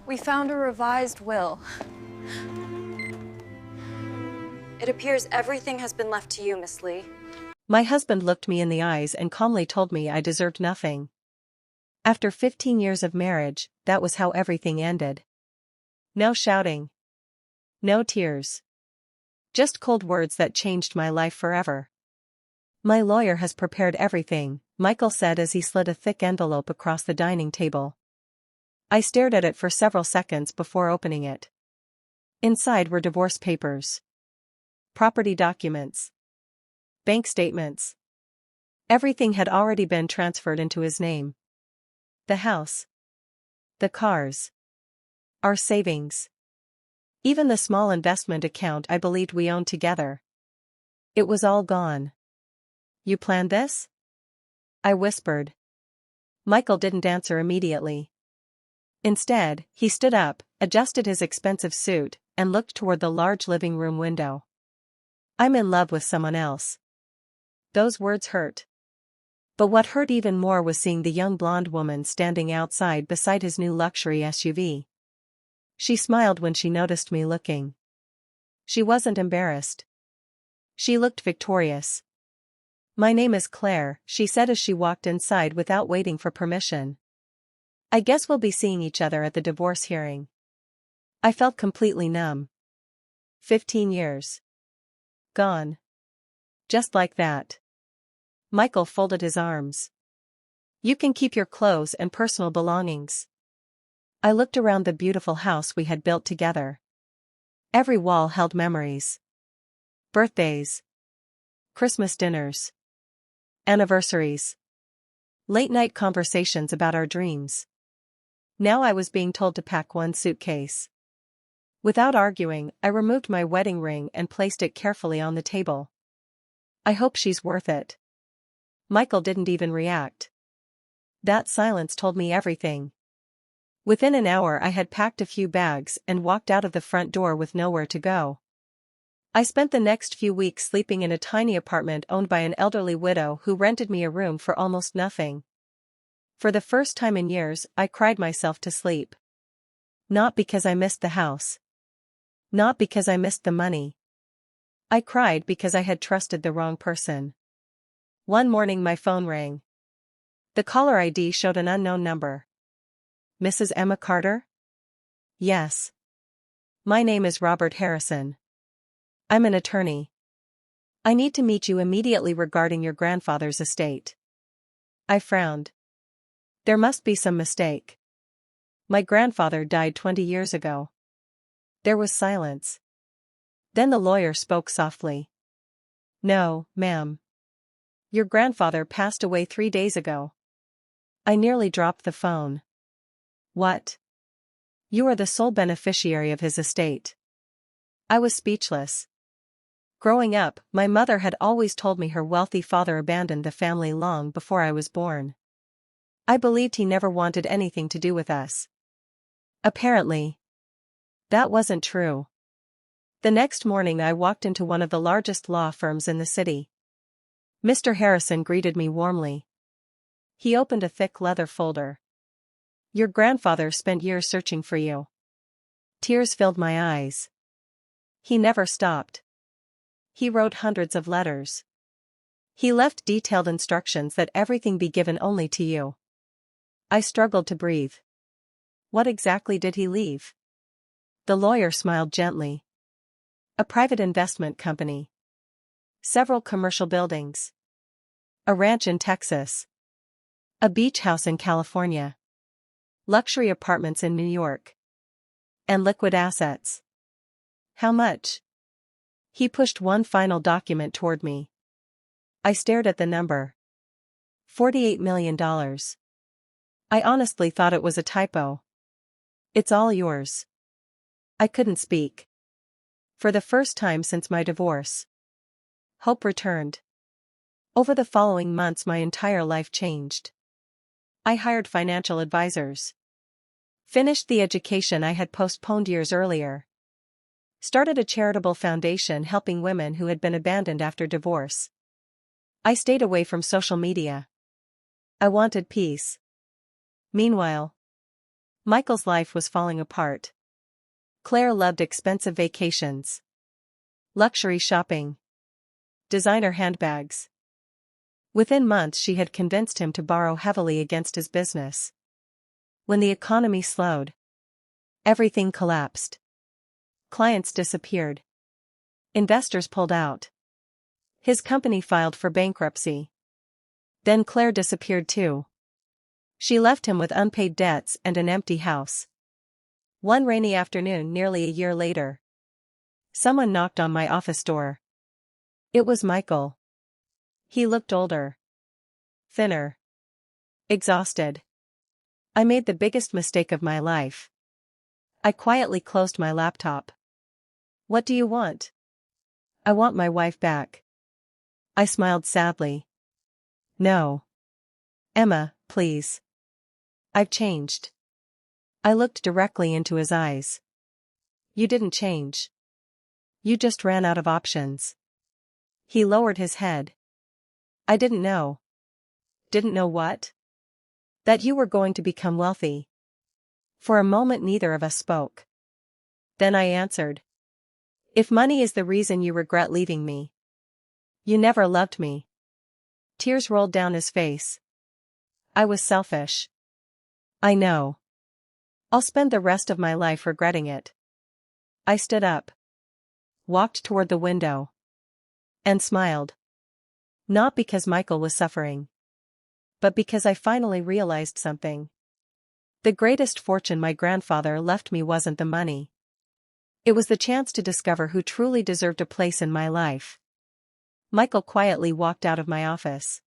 We found a revised will. It appears everything has been left to you, Miss Lee. My husband looked me in the eyes and calmly told me I deserved nothing. After 15 years of marriage, that was how everything ended. No shouting. No tears. Just cold words that changed my life forever. My lawyer has prepared everything, Michael said as he slid a thick envelope across the dining table. I stared at it for several seconds before opening it. Inside were divorce papers, property documents, bank statements. Everything had already been transferred into his name. The house, the cars, our savings. Even the small investment account I believed we owned together. It was all gone. You planned this? I whispered. Michael didn't answer immediately. Instead, he stood up, adjusted his expensive suit, and looked toward the large living room window. I'm in love with someone else. Those words hurt. But what hurt even more was seeing the young blonde woman standing outside beside his new luxury SUV. She smiled when she noticed me looking. She wasn't embarrassed. She looked victorious. My name is Claire, she said as she walked inside without waiting for permission. I guess we'll be seeing each other at the divorce hearing. I felt completely numb. 15 years. Gone. Just like that. Michael folded his arms. You can keep your clothes and personal belongings. I looked around the beautiful house we had built together. Every wall held memories. Birthdays. Christmas dinners. Anniversaries. Late-night conversations about our dreams. Now I was being told to pack one suitcase. Without arguing, I removed my wedding ring and placed it carefully on the table. I hope she's worth it. Michael didn't even react. That silence told me everything. Within an hour I had packed a few bags and walked out of the front door with nowhere to go. I spent the next few weeks sleeping in a tiny apartment owned by an elderly widow who rented me a room for almost nothing. For the first time in years, I cried myself to sleep. Not because I missed the house. Not because I missed the money. I cried because I had trusted the wrong person. One morning my phone rang. The caller ID showed an unknown number. Mrs. Emma Carter? Yes. My name is Robert Harrison. I'm an attorney. I need to meet you immediately regarding your grandfather's estate. I frowned. There must be some mistake. My grandfather died 20 years ago. There was silence. Then the lawyer spoke softly. No, ma'am. Your grandfather passed away 3 days ago. I nearly dropped the phone. What? You are the sole beneficiary of his estate. I was speechless. Growing up, my mother had always told me her wealthy father abandoned the family long before I was born. I believed he never wanted anything to do with us. Apparently, that wasn't true. The next morning I walked into one of the largest law firms in the city. Mr. Harrison greeted me warmly. He opened a thick leather folder. Your grandfather spent years searching for you. Tears filled my eyes. He never stopped. He wrote hundreds of letters. He left detailed instructions that everything be given only to you. I struggled to breathe. What exactly did he leave? The lawyer smiled gently. A private investment company. Several commercial buildings. A ranch in Texas. A beach house in California. Luxury apartments in New York. And liquid assets. How much? He pushed one final document toward me. I stared at the number. $48 million. I honestly thought it was a typo. It's all yours. I couldn't speak. For the first time since my divorce, hope returned. Over the following months my entire life changed. I hired financial advisors. Finished the education I had postponed years earlier. Started a charitable foundation helping women who had been abandoned after divorce. I stayed away from social media. I wanted peace. Meanwhile, Michael's life was falling apart. Claire loved expensive vacations, luxury shopping, designer handbags. Within months she had convinced him to borrow heavily against his business. When the economy slowed, everything collapsed. Clients disappeared. Investors pulled out. His company filed for bankruptcy. Then Claire disappeared too. She left him with unpaid debts and an empty house. One rainy afternoon nearly a year later, someone knocked on my office door. It was Michael. He looked older, thinner, exhausted. I made the biggest mistake of my life. I quietly closed my laptop. What do you want? I want my wife back. I smiled sadly. No. Emma, please. I've changed. I looked directly into his eyes. You didn't change. You just ran out of options. He lowered his head. I didn't know. Didn't know what? That you were going to become wealthy. For a moment neither of us spoke. Then I answered. If money is the reason you regret leaving me. You never loved me. Tears rolled down his face. I was selfish. I know. I'll spend the rest of my life regretting it. I stood up, walked toward the window, and smiled. Not because Michael was suffering, but because I finally realized something. The greatest fortune my grandfather left me wasn't the money. It was the chance to discover who truly deserved a place in my life. Michael quietly walked out of my office.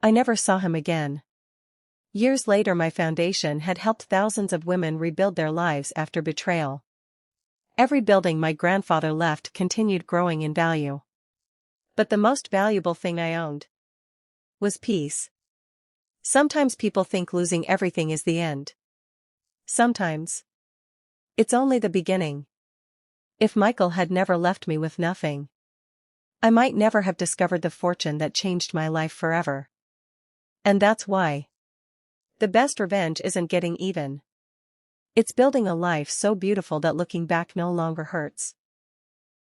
I never saw him again. Years later my foundation had helped thousands of women rebuild their lives after betrayal. Every building my grandfather left continued growing in value. But the most valuable thing I owned was peace. Sometimes people think losing everything is the end. Sometimes it's only the beginning. If Michael had never left me with nothing, I might never have discovered the fortune that changed my life forever. And that's why the best revenge isn't getting even. It's building a life so beautiful that looking back no longer hurts.